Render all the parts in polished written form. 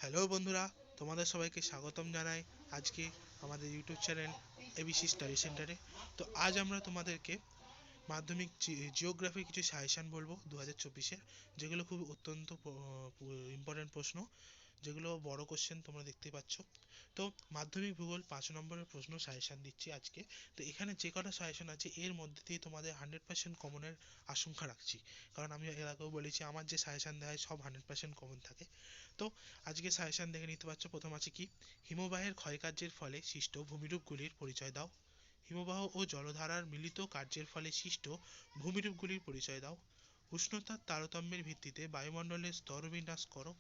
Hello বন্ধুরা, তোমাদের সবাইকে স্বাগতম জানাই আজকে আমাদের ইউটিউব চ্যানেল এবিসি স্টাডি সেন্টারে। তো আজ আমরা তোমাদেরকে মাধ্যমিক জিওগ্রাফির কিছু সাজেশান বলবো 2024-এর, যেগুলো খুব অত্যন্ত ইম্পর্টেন্ট প্রশ্ন, যেগুলো বড় কোশ্চেন তোমরা দেখতেই পাচ্ছ। তো মাধ্যমিক ভূগোল 5 নম্বরের প্রশ্ন সাজেশান দিচ্ছি আজকে। তো এখানে যে কটা সাজেশান আছে এর মধ্যে দিয়ে তোমাদের 100% কমনের আশঙ্কা রাখছি, কারণ আমি এর আগেও বলেছি আমার যে সাজেশান দেয় সব 100% কমন থাকে। তো আজকে সাজেশান দেখে নিতে পারছো। প্রথম আছে কি, হিমবাহের ক্ষয়কার্যের ফলে সৃষ্ট ভূমিরূপগুলির পরিচয় দাও। হিমবাহ ও জলধারার মিলিত কার্যের ফলে সৃষ্ট ভূমিরূপগুলির পরিচয় দাও। উষ্ণতার তারতম্যের ভিত্তিতে বায়ুমণ্ডলের স্তর বিন্যাস করো।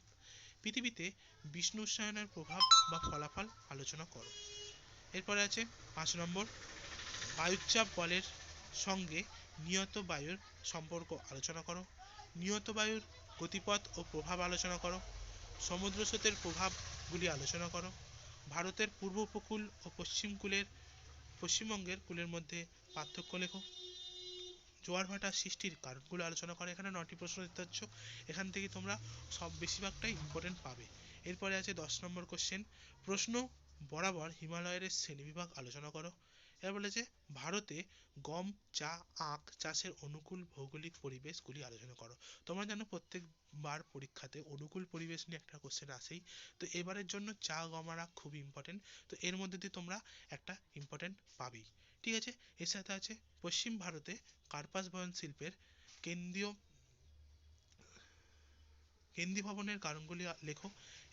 পৃথিবীতে বিষ্ণু উষ্ণায়নের প্রভাব বা ফলাফল আলোচনা করো। এরপরে আছে 5 নম্বর, বায়ুচাপ বলের সঙ্গে নিয়ত বায়ুর সম্পর্ক আলোচনা করো। নিয়ত বায়ুর গতিপথ ও প্রভাব আলোচনা করো। সমুদ্র স্রোতের প্রভাবগুলি আলোচনা করো। ভারতের পূর্ব উপকূল ও পশ্চিমবঙ্গের কূলের মধ্যে পার্থক্য লেখো। জোয়ার ভাটার সৃষ্টির কারণগুলো আলোচনা করো। এখানে 9টি প্রশ্ন দিতে হচ্ছে, এখান থেকে তোমরা সব বেশিরভাগটাই ইম্পর্টেন্ট পাবে। এরপরে আছে 10 নম্বর কোশ্চেন, প্রশ্ন বরাবর হিমালয়ের শ্রেণীবিভাগ আলোচনা করো। এবার বলেছে ভারতে গম, চা, আখ চাষের অনুকূল ভৌগোলিক পরিবেশগুলি আলোচনা করো। তোমরা জানো প্রত্যেকবার পরীক্ষাতে অনুকূল পরিবেশ নিয়ে একটা কোশ্চেন আসেই। তো এবারের জন্য চা, গম আর আখ খুবই ইম্পর্টেন্ট। তো এর মধ্যে দিয়ে তোমরা একটা ইম্পর্টেন্ট পাবেই। ঠিক আছে। এর সাথে আছে পশ্চিম ভারতে কার্পাস বয়ন শিল্পের কেন্দ্রীয় কেন্দ্রীভবনের কারণগুলি লেখো।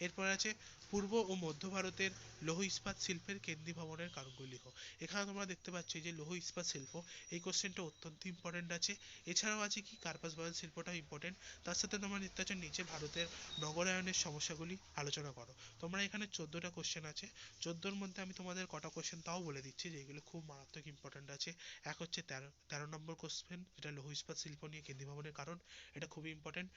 এরপর আছে পূর্ব ও মধ্য ভারতের লৌহ ইস্পাত শিল্পের কেন্দ্রীভবনের কারণগুলি লেখো। এখানে তোমরা দেখতে পাচ্ছ যে লৌহ ইস্পাত শিল্প, এই কোশ্চেনটা অত্যন্ত ইম্পর্টেন্ট আছে। এছাড়াও আছে কি কার্পাস বয়ন শিল্পটাও ইম্পর্টেন্ট। তার সাথে তোমরা দেখতে পাচ্ছ নিচে ভারতের নগরায়নের সমস্যাগুলি আলোচনা করো। তোমরা এখানে 14টা কোশ্চেন আছে। 14-র মধ্যে আমি তোমাদের কটা কোশ্চেন তাও বলে দিচ্ছি যেগুলো খুব মারাত্মক ইম্পর্টেন্ট আছে। এক হচ্ছে 13 নম্বর কোশ্চেন, যেটা লৌহ ইস্পাত শিল্প নিয়ে কেন্দ্রীভবনের কারণ। এটা খুবই ইম্পর্টেন্ট,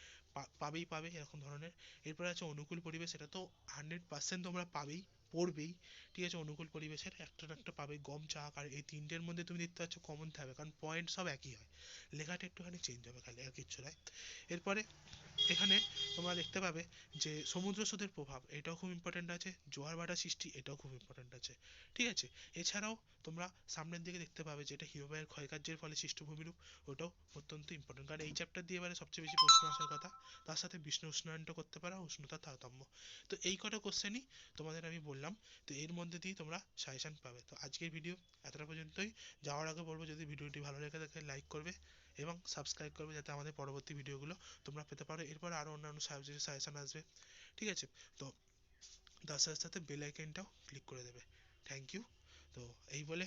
পাবে এরকম ধরনের। এরপরে আছে অনুকূল পরিবেশ, এটা তো 100% তোমরা পাবেই, পড়বেই। ঠিক আছে, অনুকূল পরিবেশের একটা না একটা পাবে। গম, চা আর এই তিনটের মধ্যে তুমি দেখতে পাচ্ছ কমন থাকবে, কারণ পয়েন্ট সব একই হয়, লেখাটা একটুখানি চেঞ্জ হবে খালি, আর কিচ্ছু নয়। এরপরে এখানে তোমরা দেখতে পাবে যে সমুদ্র স্রোতের প্রভাব, এটাও খুব ইম্পর্টেন্ট আছে। জোয়ার ভাটা সৃষ্টি, এটাও খুব ইম্পর্টেন্ট আছে। ঠিক আছে। এছাড়াও তোমরা সামনের দিকে দেখতে পাবে যেটা হিমবাহের ক্ষয়কার্যের ফলে সৃষ্ট ভূমিরূপ, ওটাও অত্যন্ত ইম্পর্টেন্ট, কারণ এই চ্যাপ্টার দিয়ে এবারে সবচেয়ে বেশি প্রশ্ন আসার কথা। তার সাথে বিষ্ণু উষ্ণায়নটা করতে পারো, উষ্ণতার তারতম্য। তো এই কটা কোশ্চেনই তোমাদের আমি বললাম। তো এর মধ্যে দিয়ে তোমরা সাজেশন পাবে। তো আজকের ভিডিও এতটা পর্যন্তই। যাওয়ার আগে বলবো, যদি ভিডিওটি ভালো লেগে থাকে লাইক করবে এবং সাবস্ক্রাইব করবে, যাতে আমাদের পরবর্তী ভিডিওগুলো তোমরা পেতে পারো। এরপর আরও অন্যান্য সাজেশন আসবে। ঠিক আছে। তো তার সাথে সাথে বেল আইকনটাও ক্লিক করে দেবে। Thank you. তো এই বলে